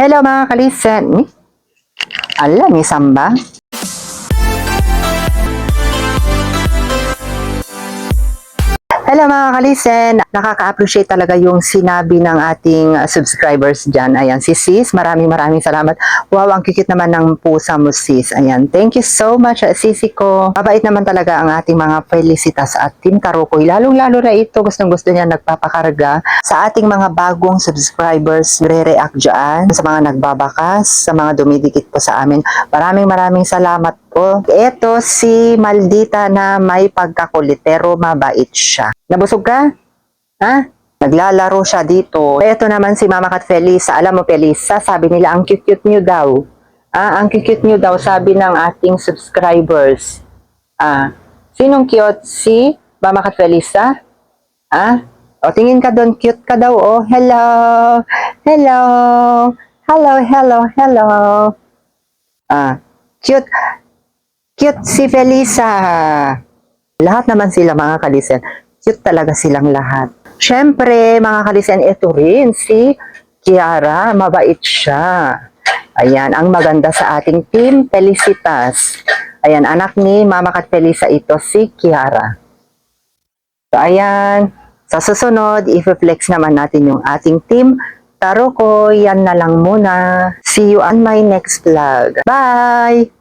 Hello mga kalisen. Ala, may samba. Hello mga kalisen, nakaka-appreciate talaga yung sinabi ng ating subscribers dyan. Ayan, si sis, maraming salamat. Wow, ang kikit naman ng pusa mo sis. Ayan, thank you so much sisi ko. Mabait naman talaga ang ating mga felicitas at Team Karukoy. Lalong-lalo na ito, gustong-gusto niya nagpapakarga sa ating mga bagong subscribers. Re-react dyan sa mga nagbabakas, sa mga dumidikit po sa amin. Maraming salamat po. Ito si Maldita na may pagkakulit pero mabait siya. Nabusog ka? Ha? Naglalaro siya dito. Ito naman si Mama Kat Felisa. Alam mo Felisa, sabi nila ang cute-cute nyo daw. Ang cute-cute nyo daw sabi ng ating subscribers. Sinong cute? Si Mama Kat Felisa? O tingin ka doon, cute ka daw. Oh, hello. Hello. Hello. Cute. Cute si Felisa. Lahat naman sila mga kalisen. Cute talaga silang lahat. Siyempre, mga kalisen, ito rin si Kiara. Mabait siya. Ayan, ang maganda sa ating team, Felicitas. Ayan, anak ni Mama Kat Felisa ito, si Kiara. So, ayan. Sa susunod, i-flex naman natin yung ating team. Taro ko, yan na lang muna. See you on my next vlog. Bye!